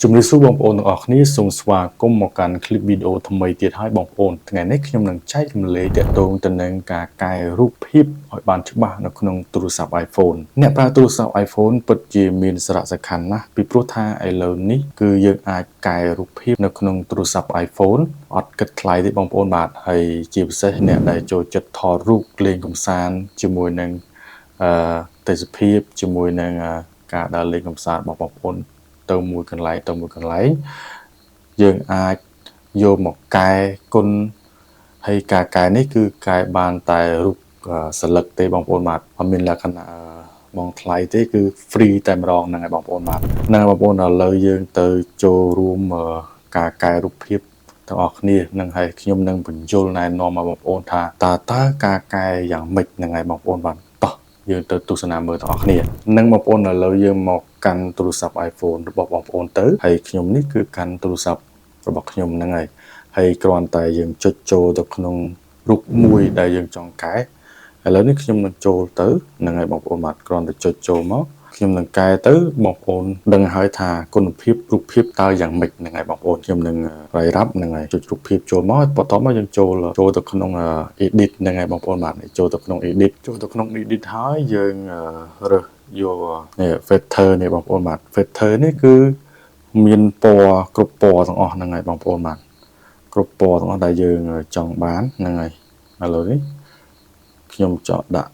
ជំរាបសួរបងប្អូនទាំងអស់គ្នាសូមស្វាគមន៍មកកាន់คลิปវីដេអូថ្មីទៀតហើយបងប្អូនថ្ងៃនេះខ្ញុំនឹងចែករំលែកទាក់ទងទៅនឹងការកែរូបភាពឲ្យបានច្បាស់នៅក្នុងទូរស័ព្ទ iPhone អ្នកប្រើទូរស័ព្ទ iPhone ពិតជាមានសារៈសំខាន់ណាស់ពីព្រោះថាឥឡូវនេះគឺយើងអាចកែរូបភាពនៅក្នុងទូរស័ព្ទ iPhone អត់គិតថ្លៃទេបងប្អូនបាទហើយជាពិសេសអ្នកដែលចូលចិត្តថតរូបលេងកម្សាន្តជាមួយនឹងទេសភាពជាមួយនឹងការដើរលេងកម្សាន្តរបស់បងប្អូនទៅមួយកន្លែងយើងអាចយកមកកែគុណហើយការកែនេះគឺកែបានតែរូបសន្លឹកទេបងប្អូនបាទអត់មានលក្ខណៈបងថ្លៃទេគឺ free តែម្ដងហ្នឹងហើយបងប្អូនបាទហ្នឹងបងប្អូនឥឡូវយើងទៅចូលរួមការកែរូបភាពទាំងអស់គ្នានឹងហើយខ្ញុំនឹងបញ្យល់ណែនាំមកបងប្អូនថាតើការកែយ៉ាងម៉េចហ្នឹងហើយបងប្អូនបាទយើងទៅទស្សនាមើលទាំងអស់គ្នានឹងបងប្អូនឥឡូវយើងមកកាន់ទូរស័ព្ទ iPhone របស់បងប្អូនទៅហើយខ្ញុំនេះគឺកាន់ទូរស័ព្ទរបស់ខ្ញុំហ្នឹងហើយគ្រាន់តែយើងចុចចូលទៅក្នុងរូបមួយដែលយើងចង់កែឥឡូវនេះខ្ញុំនឹងចូលទៅហ្នឹងហើយបងប្អូនបាទគ្រាន់តែចុចចូលមកខ្ញុំនឹងកែទៅបងប្អូនដឹងហើយថាគុណភាពរូបភាពតើយ៉ាងម៉េចហ្នឹងហើយបងប្អូនខ្ញុំនឹងរាយរាប់ហ្នឹងហើយចុចរូបភាពចូលមកបន្ទាប់មកយើងចូលទៅក្នុង edit ហ្នឹងហើយបងប្អូនបាទចូលទៅក្នុង edit ហើយយើងរើសយកនេះ filter នេះបងប្អូនបាទ filter នេះគឺមានពណ៌គ្រប់ពណ៌ទាំងអស់ហ្នឹងហើយបងប្អូនបាទគ្រប់ពណ៌ទាំងអស់ដែលយើងចង់បានហ្នឹងហើយឥឡូវនេះខ្ញុំចង់ដាក់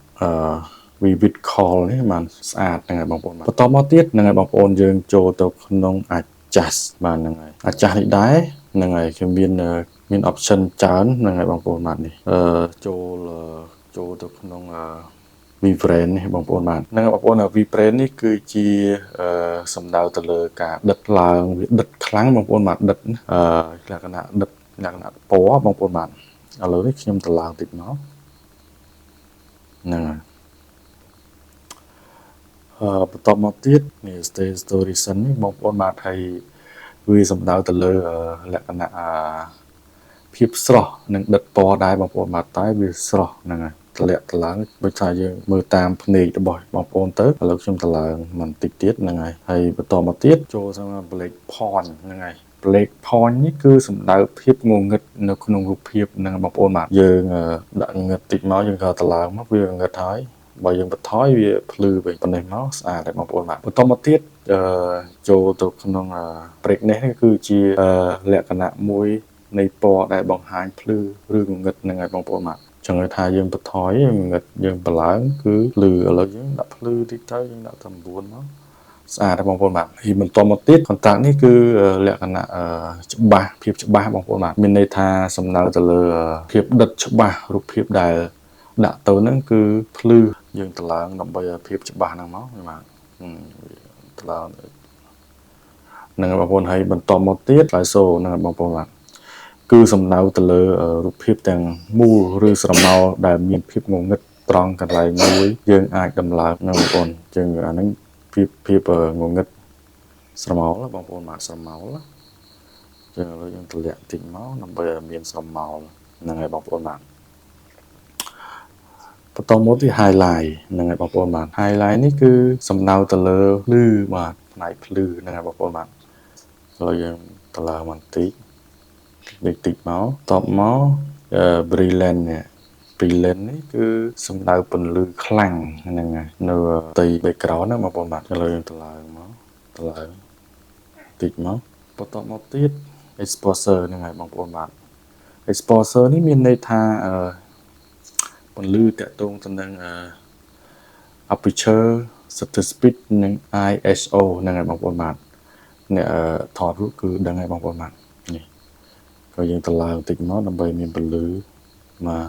vivid color នេះបានស្អាតហ្នឹងហើយបងប្អូនបន្តមកទៀតហ្នឹងហើយបងប្អូនយើងចូលទៅក្នុង adjust បានហ្នឹងហើយ adjust នេះដែរហ្នឹងហើយគឺមាន option ច្រើនហ្នឹងហើយបងប្អូនបាទនេះចូលទៅក្នុងvibrate នេះបងប្អូនបាទហ្នឹងបងប្អូនvibrate នេះគឺជាសំដៅទៅលើការដិតឡើងវាដិតខ្លាំងបងប្អូនបាទដិតលក្ខណៈដិតលក្ខណៈពណ៌បងប្អូនបាទឥឡូវនេះខ្ញុំទៅឡើងតិចមកហ្នឹងហើយបន្តមកទៀតនេះ storation នេះបងប្អូនបាទហើយវាសំដៅទៅលើលក្ខណៈភាពស្រស់និងដិតពណ៌ដែរបងប្អូនបាទតែវាស្រស់ហ្នឹងហើយតម្លាក់ឡើងដូចថាយើងមើលតាមភ្នែករបស់បងប្អូនទៅឥឡូវខ្ញុំទៅឡើងបន្តិចទៀតហ្នឹងហើយបន្តមកទៀតចូលទៅ black point ហ្នឹងហើយ black point នេះគឺសំដៅភាពងងឹតនៅក្នុងរូបភាពហ្នឹងបងប្អូនបាទយើងដាក់ងឹតតិចមកយើងក៏ទៅឡើងមកវាងឹតហើយបើយើងបន្ថយវាភ្លឺវិញប៉ុណ្ណេះមកស្អាតហើយបងប្អូនបាទបន្តមកទៀតចូលទៅក្នុង break នេះគឺជាលក្ខណៈមួយនៃពណ៌ដែលបង្ហាញភ្លឺឬងឹតហ្នឹងហើយបងប្អូនបាទចង់ថាយើងបន្ថយងឹតយើងបន្ឡើងគឺភ្លឺឥឡូវយើងដាក់ភ្លឺតិចទៅយើងដាក់តែ9មកស្អាតហើយបងប្អូនបាទហើយបន្តមកទៀត contact នេះគឺលក្ខណៈច្បាស់ភាពច្បាស់បងប្អូនបាទមានន័យថាសំដៅទៅលើភាពដិតច្បាស់រូបភាពដែលដាក់ទៅហ្នឹងគឺភ្លឺយើងទៅឡើងដើម្បីឲ្យភាពច្បាស់ហ្នឹងមកបាទទៅឡើងហ្នឹងបងប្អូនហើយបន្តមកទៀត slideshow ហ្នឹងបងប្អូនបាទគឺសំដៅទៅលើរូបភាពទាំងមូលឬស្រមោលដែលមានភាពងងឹតត្រង់កន្លែងមួយយើងអាចដំឡើងណាបងប្អូនជាងអាហ្នឹងភាពងងឹតស្រមោលបងប្អូនបាទស្រមោលចឹងឥឡូវយើងទម្លាក់តិចមកដើម្បីឲ្យមានស្រមោលហ្នឹងហើយបងប្អូនបាទបន្តមកទី highlight ហ្នឹងហើយបងប្អូនបាទ highlight នេះគឺសំដៅទៅលើភ្លឺបាទផ្នែកភ្លឺហ្នឹងហើយបងប្អូនបាទឥឡូវយើងទៅឡើងបន្តិចមកតបមក brilliant នេះគឺសំដៅពន្លឺខ្លាំងហ្នឹងហើយនៅផ្ទៃ background ណាបងប្អូនបាទឥឡូវយើងទៅឡើងតិចមកបន្តមកទៀត exposure ហ្នឹងហើយបងប្អូនបាទ exposure នេះមានន័យថាពន្លឺតាក់ទងទៅនឹង aperture shutter speed និង ISO ហ្នឹងហើយបងប្អូនបាទអ្នកថតរូបគឺដឹងហើយបងប្អូនបាទនេះក៏យើងទៅឡើងតិចមកដើម្បីមានពន្លឺមក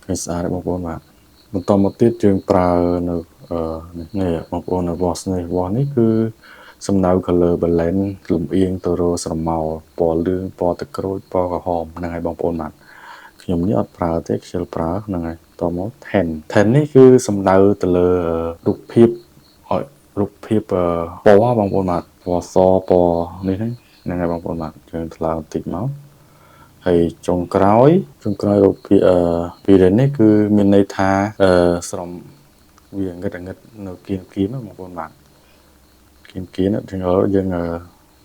ឃើញស្អាតបងប្អូនបាទបន្តមកទៀតយើងប្រើនៅនេះបងប្អូននៅ wash នេះគឺសំដៅ color balance លំអៀងទៅរកស្រមោលពណ៌លឿងពណ៌ទឹកក្រូចពណ៌ក្រហមហ្នឹងហើយបងប្អូនបាទខ្ញុំនេះអត់ប្រើទេខ្ញុំប្រើហ្នឹងហើយតមក 10 នេះគឺសំដៅទៅលើរូបភាពពណ៌បងប្អូនបាទពណ៌សពណ៌នេះហ្នឹងហើយបងប្អូនបាទយើងថ្លើមបន្តិចមកហើយចុងក្រោយរូបភាពពីនេះគឺមានន័យថាស្រមវាងឹតនៅគៀនបងប្អូនបាទគៀនចឹងយើង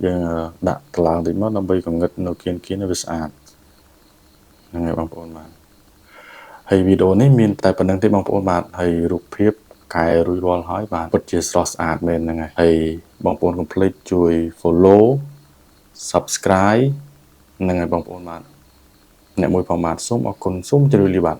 យើងដាក់កន្លងតិចមកដើម្បីកងឹតនៅគៀនឲ្យវាស្អាតហ្នឹងហើយបងប្អូនបាទហើយវីដេអូនេះមានតែប៉ុណ្្នឹងទេបងប្អូនបាទហើយរូបភាពកែរួចរាល់ហើយបាទពិតជាស្រស់ស្អាតមែនហ្នឹងហើយបងប្អូនកុំភ្លេចជួយ follow subscribe ហ្នឹងហើយបងប្អូនបាទអ្នកមួយផងបាទសូមអរគុណសូមជម្រាបលាបាទ